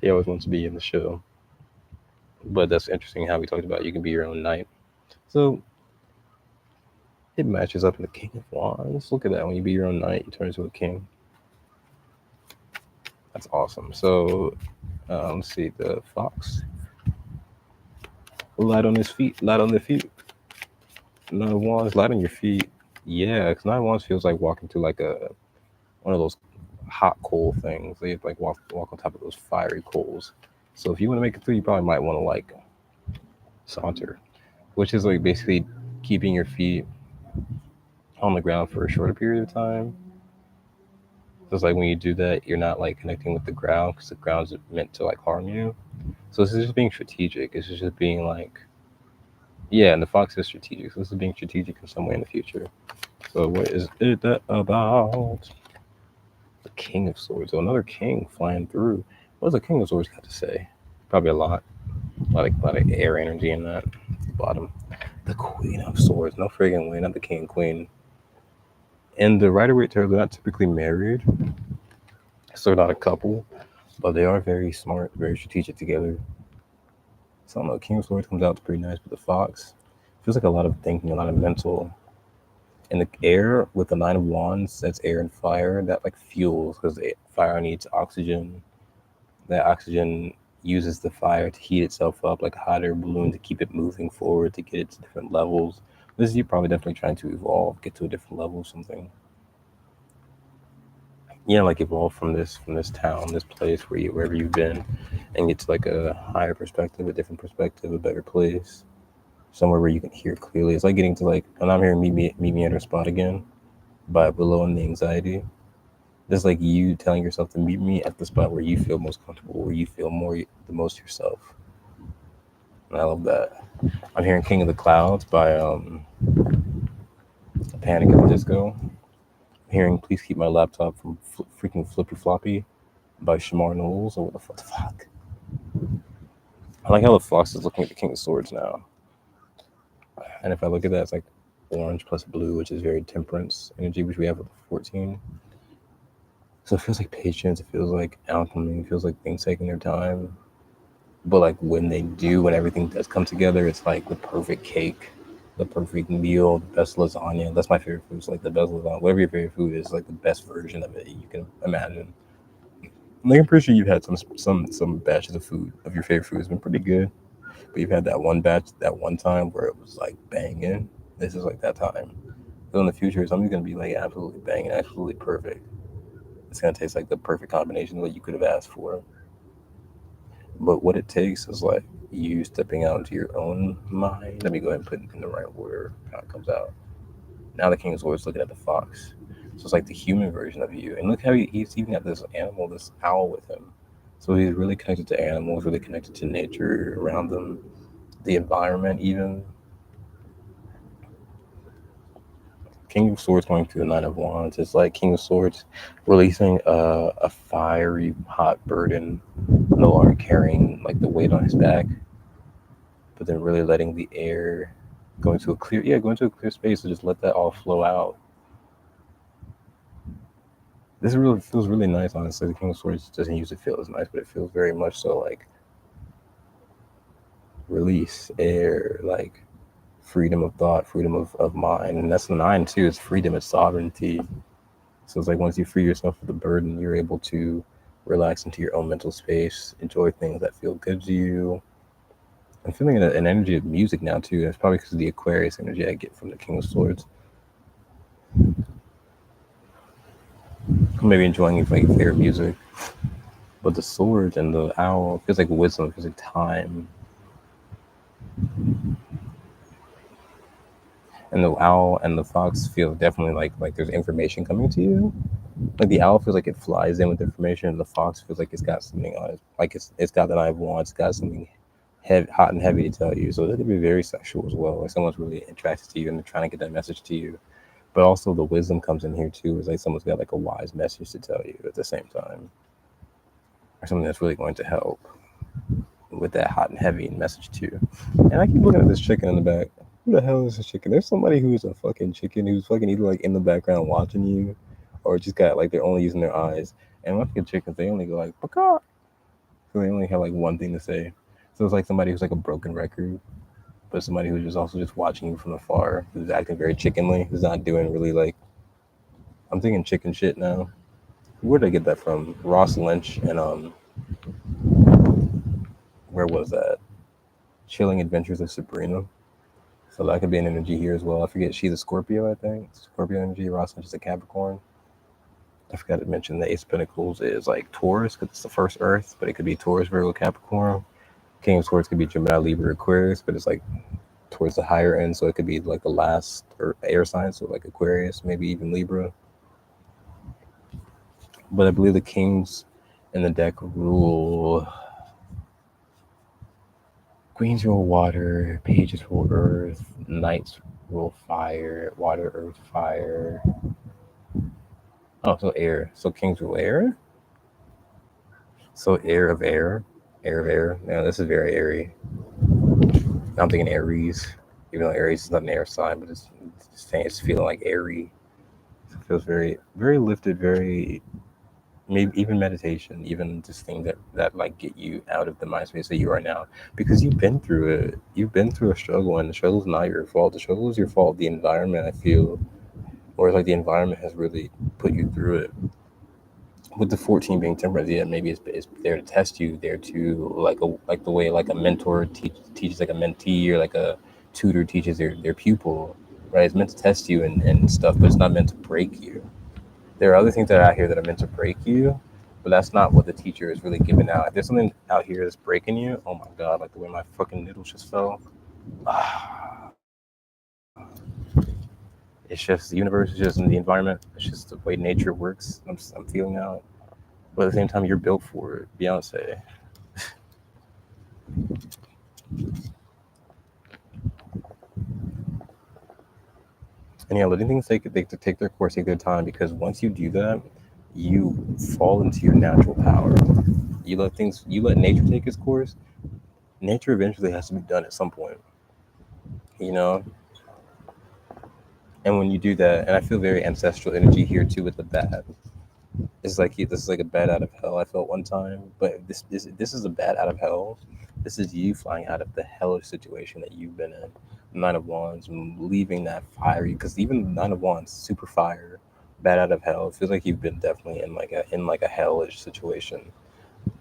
He always wants to be in the show. But that's interesting how we talked about you can be your own knight. So it matches up in the King of Wands. Look at that. When you be your own knight, you turn into a king. That's awesome. So let's see, the fox. Light on his feet. Light on their feet. Nine of Wands. Light on your feet. Yeah, because Nine of Wands feels like walking through like one of those hot coal things. They have to like walk on top of those fiery coals. So if you want to make it through, you probably might want to like saunter, which is like basically keeping your feet on the ground for a shorter period of time. So it's like when you do that, you're not like connecting with the ground because the ground's meant to like harm you. So this is just being strategic. It's just being like, yeah, and the fox is strategic. So this is being strategic in some way in the future. So what is it about? The King of Swords. So another king flying through. What does the King of Swords got to say? Probably a lot of air energy in that. Bottom. The Queen of Swords. No friggin' way, not the King and Queen. And the Rider-Waite Tarot, they're not typically married. So they're not a couple. But they are very smart, very strategic together. So I don't know, King of Swords comes out pretty nice, but the Fox feels like a lot of thinking, a lot of mental. And the air with the Nine of Wands, that's air and fire, that like fuels because fire needs oxygen. That oxygen uses the fire to heat itself up like a hot air balloon to keep it moving forward to get it to different levels. This is you probably definitely trying to evolve, get to a different level, something. Like evolve from this town, this place wherever you've been, and get to like a higher perspective, a different perspective, a better place, somewhere where you can hear clearly. It's like getting to like, and I'm here, meet me at her spot again by Willow and the Anxiety. It's like you telling yourself to meet me at the spot where you feel most comfortable, where you feel the most yourself. And I love that. I'm hearing King of the Clouds by Panic at the Disco. I'm hearing Please Keep My Laptop from freaking Flippy Floppy by Shamar Knowles. Or what the fuck? I like how the Fox is looking at the King of Swords now. And if I look at that, it's like orange plus blue, which is very temperance energy, which we have with the 14. So it feels like patience, it feels like alchemy, it feels like things taking their time. But like when they do, when everything does come together, it's like the perfect cake, the perfect meal, the best lasagna. That's my favorite food. It's like the best lasagna. Whatever your favorite food is, like the best version of it you can imagine. Like I'm pretty sure you've had some batches of food of your favorite food has been pretty good, but you've had that one batch that one time where it was like banging. This is like that time. So in the future, something's gonna be like absolutely banging, absolutely perfect. It's gonna taste like the perfect combination of what you could have asked for. But what it takes is like you stepping out into your own mind. Let me go ahead and put it in the right order. How it comes out. Now the King of Swords looking at the fox. So it's like the human version of you. And look how he's even got this animal, this owl with him. So he's really connected to animals, really connected to nature around them, the environment even. King of Swords going through the Nine of Wands. It's like King of Swords releasing a fiery, hot burden, no longer carrying like the weight on his back, but then really letting the air go into a clear space and just let that all flow out. This really feels really nice, honestly. The King of Swords doesn't usually feel as nice, but it feels very much so like release, air, like freedom of thought, freedom of mind. And that's the nine too, it's freedom, it's sovereignty. So it's like once you free yourself of the burden, you're able to relax into your own mental space, enjoy things that feel good to you. I'm feeling an energy of music now too. That's probably because of the Aquarius energy I get from the King of Swords. Maybe enjoying like favorite music. But the sword and the owl feels like wisdom, feels like time. And the owl and the fox feel definitely like there's information coming to you. Like the owl feels like it flies in with information, and the fox feels like it's got something on it. Like it's got the Nine of Wands, it's got something heavy, hot and heavy to tell you. So it could be very sexual as well. Like someone's really attracted to you and they're trying to get that message to you. But also the wisdom comes in here too. It's like someone's got like a wise message to tell you at the same time, or something that's really going to help with that hot and heavy message too. And I keep looking at this chicken in the back. Who the hell is this chicken? There's somebody who's a fucking chicken who's fucking either like in the background watching you, or just got like they're only using their eyes. And when I think of chickens, they only go like "Paka." So they only have like one thing to say. So it's like somebody who's like a broken record, but somebody who's just also just watching you from afar, who's acting very chickenly, who's not doing really like. I'm thinking chicken shit now. Where did I get that from? Ross Lynch and where was that? Chilling Adventures of Sabrina. So that could be an energy here as well. I forget she's a Scorpio, I think. Scorpio energy. Ross Lynch is a Capricorn. I forgot to mention the Ace of Pentacles is like Taurus because it's the first Earth, but it could be Taurus, Virgo, Capricorn. King of Swords could be Gemini, Libra, Aquarius, but it's like towards the higher end, so it could be like the last or air sign, so like Aquarius, maybe even Libra. But I believe the kings in the deck rule. Queens rule water, pages rule earth, knights rule fire, water, earth, fire. Oh, so air. So kings rule air. So air of air. Now this is very airy. I'm thinking Aries, even though Aries is not an air sign, but it's saying it's feeling like airy. So it feels very, very lifted, very maybe even meditation, even just things that like get you out of the mind space that you are now, because you've been through it. You've been through a struggle, and the struggle is not your fault. The struggle is your fault. The environment, I feel, or it's like the environment has really put you through it. With the 14 being temperance, yeah, maybe it's there to test you, there to like the way like a mentor teaches like a mentee, or like a tutor teaches their pupil, right? It's meant to test you and stuff, but it's not meant to break you. There are other things that are out here that are meant to break you, but that's not what the teacher is really giving out. If there's something out here that's breaking you, oh my god, like the way my fucking noodles just fell. It's just the universe is just in the environment. It's just the way nature works. I'm feeling out, but at the same time, you're built for it, Beyonce. And yeah, letting things they take their course, take their time, because once you do that, you fall into your natural power. You let nature take its course. Nature eventually has to be done at some point, you know. And when you do that, and I feel very ancestral energy here too with the bat. It's like this is like a bat out of hell. I felt one time, but this is a bat out of hell. This is you flying out of the hellish situation that you've been in. Nine of Wands, leaving that fiery, because even Nine of Wands, super fire, bat out of hell. It feels like you've been definitely in like a hellish situation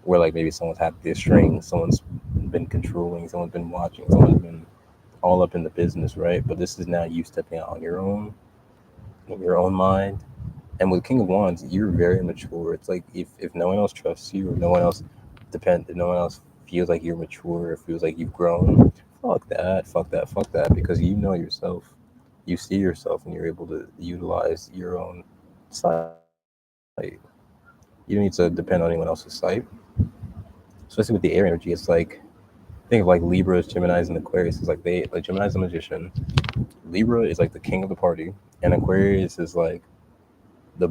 where like maybe someone's had the string, someone's been controlling, someone's been watching, someone's been all up in the business, right? But this is now you stepping out on your own, in your own mind. And with King of Wands, you're very mature. It's like if no one else trusts you, or no one else if no one else feels like you're mature, or feels like you've grown, fuck that, fuck that, fuck that, because you know yourself. You see yourself, and you're able to utilize your own sight. You don't need to depend on anyone else's sight. Especially with the air energy, it's like, think of like Libras, Geminis, and Aquarius. It's like like Gemini's a magician, Libra is like the king of the party, and Aquarius is like the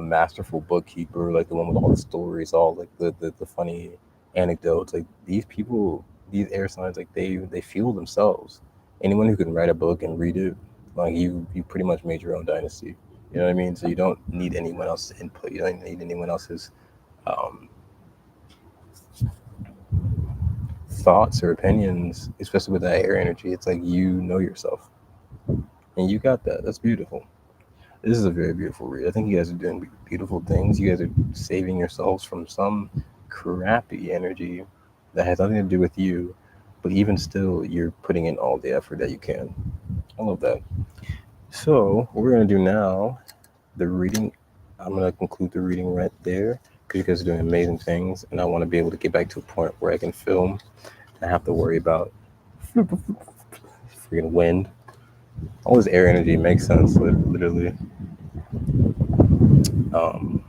masterful bookkeeper, like the one with all the stories, all like the funny anecdotes. Like these people, these air signs, like they fuel themselves. Anyone who can write a book and read it, like you pretty much made your own dynasty. You know what I mean? So you don't need anyone else's input. You don't need anyone else's um, thoughts or opinions, especially with that air energy. It's like you know yourself, and you got that. That's beautiful. This is a very beautiful read. I think you guys are doing beautiful things. You guys are saving yourselves from some crappy energy that has nothing to do with you, but even still, you're putting in all the effort that you can. I love that. So, what we're going to do now, the reading, I'm going to conclude the reading right there, because you guys are doing amazing things, and I want to be able to get back to a point where I can film and have to worry about freaking wind. All this air energy makes sense, literally. Um,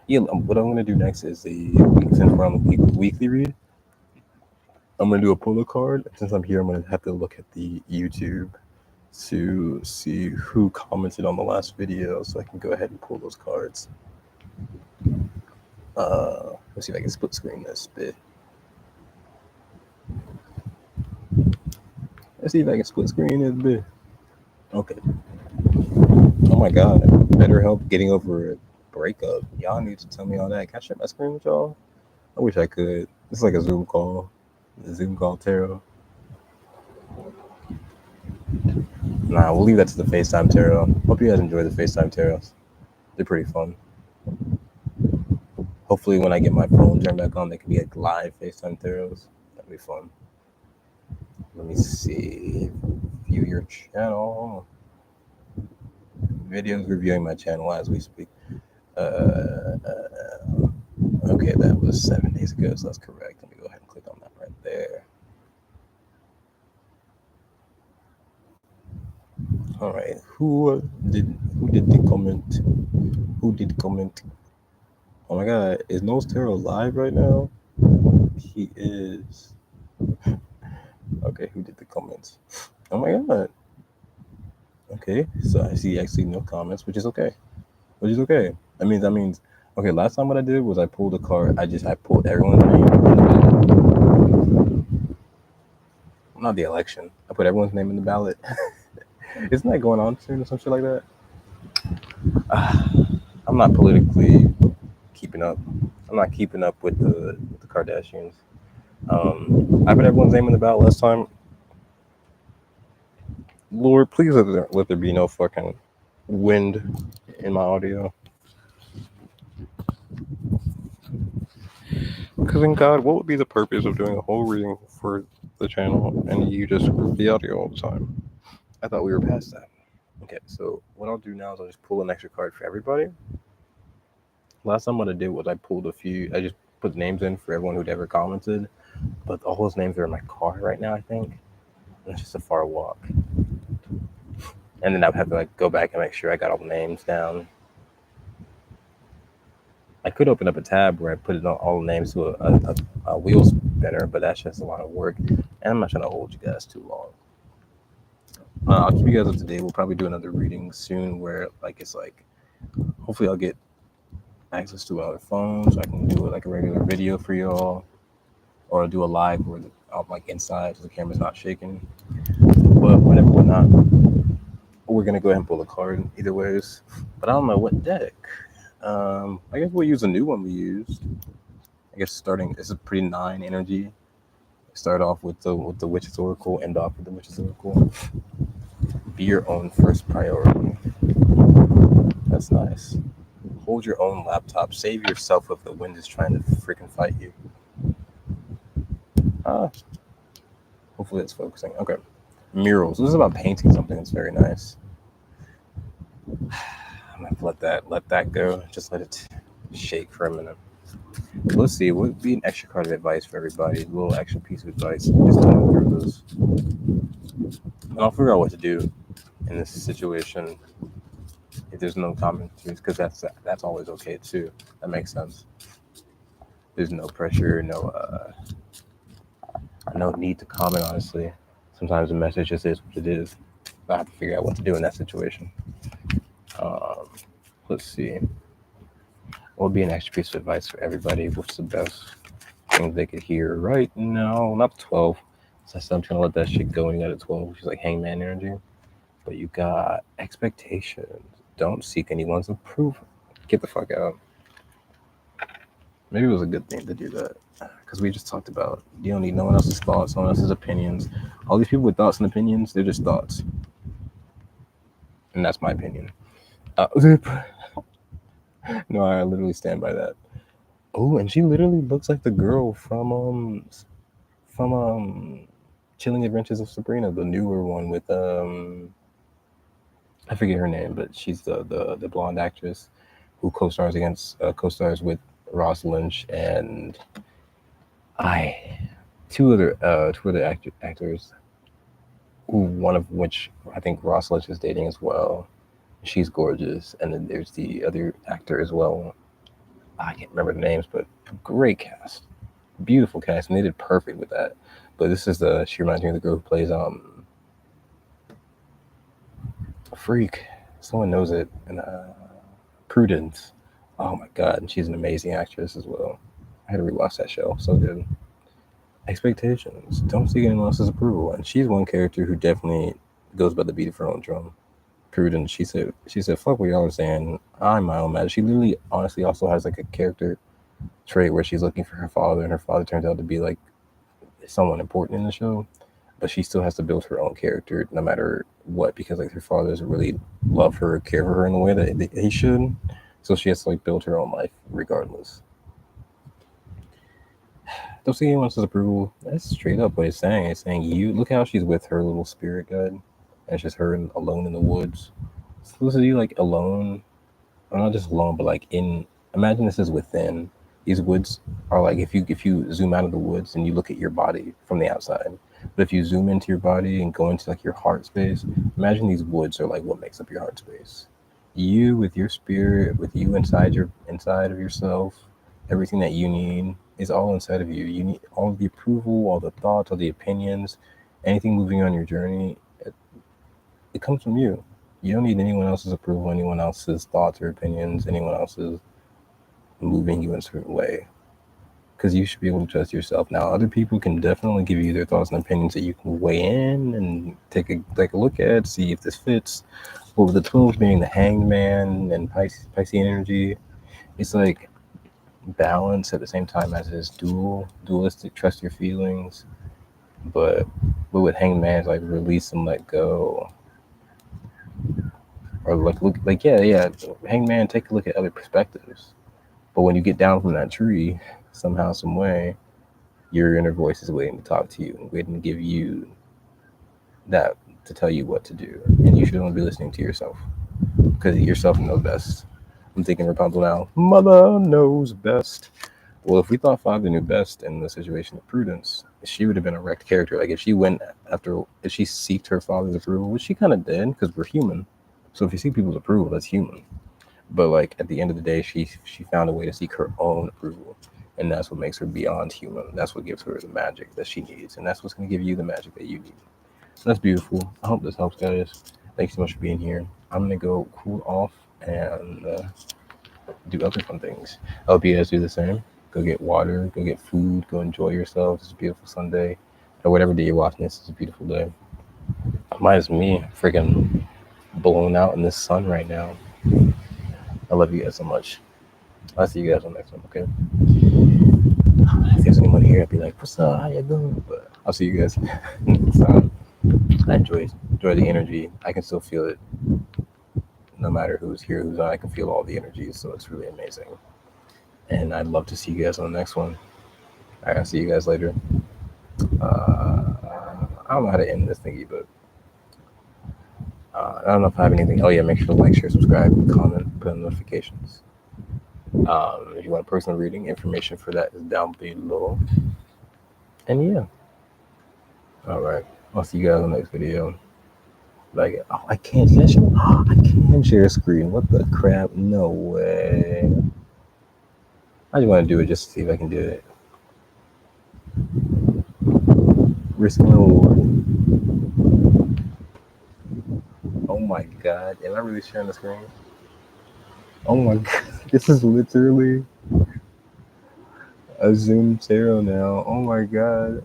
Yeah, what I'm gonna do next is since we're on the weekly read, I'm gonna do a pull a card. Since I'm here, I'm gonna have to look at the YouTube to see who commented on the last video, so I can go ahead and pull those cards. Let's see if I can split screen this bit. Let's see if I can split screen this bit. Okay. Oh my god, better help getting over a breakup. Y'all need to tell me all that. Can I share my screen with y'all? I wish I could. It's like a Zoom call. A Zoom call tarot. Nah, we'll leave that to the FaceTime tarot. Hope you guys enjoy the FaceTime tarots. They're pretty fun. Hopefully, when I get my phone turned back on, they can be like live FaceTime tarots. That'd be fun. Let me see. View your channel. Videos reviewing my channel as we speak. Okay, that was 7 days ago, so that's correct. Let me go ahead and click on that right there. All right, who did the comment? Who did comment? Oh my god, is Nose Tarot live right now? He is. Okay, who did the comments? Oh my god. Okay, so I see actually no comments, which is okay. Which is okay. That means okay, last time what I did was I pulled a card. I pulled everyone's name in the ballot. Not the election. I put everyone's name in the ballot. Isn't that going on soon or some shit like that? I'm I'm not politically keeping up. I'm not keeping up with the Kardashians. I put everyone's name in the ballot last time. Lord, please let there be no fucking wind in my audio. Because in God, what would be the purpose of doing a whole reading for the channel and you just group the audio all the time? I thought we were past that. Okay, so what I'll do now is I'll just pull an extra card for everybody. Last time what I did was I just put names in for everyone who'd ever commented, but all those names are in my car right now, I think. And it's just a far walk. And then I would have to like go back and make sure I got all the names down. I could open up a tab where I put all the names to a wheel spinner, but that's just a lot of work, and I'm not trying to hold you guys too long. I'll keep you guys up to date. We'll probably do another reading soon where hopefully I'll get access to another phone so I can do like a regular video for y'all, or I'll do a live where I'm like inside so the camera's not shaking. But whatnot, we're gonna go ahead and pull a card either ways. But I don't know what deck. I guess we'll use a new one we used. I guess it's a pretty 9 energy. Start off with the Witch's Oracle, end off with the Witch's Oracle. Be your own first priority. That's nice. Hold your own laptop. Save yourself if the wind is trying to freaking fight you. Hopefully it's focusing. Okay. Murals. This is about painting something that's very nice. I'm gonna let that go. Just let it shake for a minute. Let's see. What would be an extra card of advice for everybody? A little extra piece of advice. Just going through this. And I'll figure out what to do in this situation if there's no commentaries, because that's always okay too. That makes sense. There's no pressure, no need to comment, honestly. Sometimes the message just is what it is. I have to figure out what to do in that situation. Let's see. What would be an extra piece of advice for everybody? What's the best thing they could hear right now? Not 12. So I'm trying to let that shit go when you got a 12, which is like hangman energy. But you got expectations. Don't seek anyone's approval. Get the fuck out. Maybe it was a good thing to do that. Because we just talked about you don't need no one else's thoughts, no one else's opinions. All these people with thoughts and opinions, they're just thoughts. And that's my opinion. No, I literally stand by that. Oh, and she literally looks like the girl from Chilling Adventures of Sabrina, the newer one with I forget her name, but she's the blonde actress who co-stars with Ross Lynch and two other actors, one of which I think Ross Lynch is dating as well. She's gorgeous, and then there's the other actor as well. I can't remember the names, but great cast, beautiful cast, and they did perfect with that. But this is she reminds me of the girl who plays Freak. Someone knows it, and Prudence. Oh my god, and she's an amazing actress as well. I had to rewatch that show. So good. Expectations. Don't seek anyone else's approval, and she's one character who definitely goes by the beat of her own drum. Prudence. She said, "Fuck what y'all are saying. I'm my own man." She literally, honestly, also has like a character trait where she's looking for her father, and her father turns out to be like someone important in the show, but she still has to build her own character no matter what, because like her father doesn't really love her or care for her in the way that he should, so she has to like build her own life regardless. Don't see anyone else's approval. That's straight up what it's saying. It's saying you look how she's with her little spirit guide, and it's just her alone in the woods. So this is you like alone, or not just alone, but like imagine this is within. These woods are like if you zoom out of the woods and you look at your body from the outside. But if you zoom into your body and go into like your heart space, imagine these woods are like what makes up your heart space. You with your spirit, with you inside of yourself, everything that you need is all inside of you. You need all of the approval, all the thoughts, all the opinions, anything moving on your journey. It comes from you. You don't need anyone else's approval, anyone else's thoughts or opinions, anyone else's moving you in a certain way. because you should be able to trust yourself. Now, other people can definitely give you their thoughts and opinions that you can weigh in and take a look at, see if this fits. But with the 12 being the hanged man and Pisces energy, it's like balance at the same time as it is dualistic, trust your feelings. But with hanged man, it's like release and let go. Or like look like yeah, hanged man, take a look at other perspectives. But when you get down from that tree, somehow, some way, your inner voice is waiting to talk to you, waiting to give you that, to tell you what to do. And you should only be listening to yourself, because yourself knows best. I'm thinking Rapunzel now. Mother knows best. Well, if we thought Father knew best in the situation of Prudence, she would have been a wrecked character. Like if she went after, if she seeked her father's approval, which she kind of did, because we're human. So if you seek people's approval, that's human. But like at the end of the day, she found a way to seek her own approval, and that's what makes her beyond human. That's what gives her the magic that she needs, and that's what's going to give you the magic that you need. So that's beautiful. I hope this helps, guys. Thanks so much for being here. I'm gonna go cool off and do other fun things. I hope you guys do the same. Go get water, go get food, go enjoy yourself. It's a beautiful Sunday. Or whatever day you're watching this, it's a beautiful day. Mine is me freaking blown out in this sun right now. I love you guys so much. I'll see you guys on the next one, okay? If there's anyone here, I'd be like, what's up? How you doing? But I'll see you guys next time. I enjoy the energy. I can still feel it no matter who's here, who's not. I can feel all the energies, so it's really amazing. And I'd love to see you guys on the next one. All right, I'll see you guys later. I don't know how to end this thingy, but I don't know if I have anything. Oh yeah, make sure to like, share, subscribe, comment, put on notifications. If you want a personal reading, information for that is down below. And yeah. All right. I'll see you guys on the next video. Like, oh, I can't share. I can share a screen. What the crap? No way. I just want to do it just to see if I can do it. Risk and reward. Oh my god. Am I really sharing the screen? Oh my god. This is literally a Zoom tarot now. Oh my god.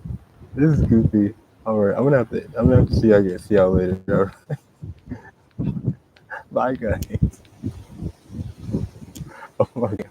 This is goofy. Alright, I'm gonna have to see y'all later. Bye guys. Oh my god.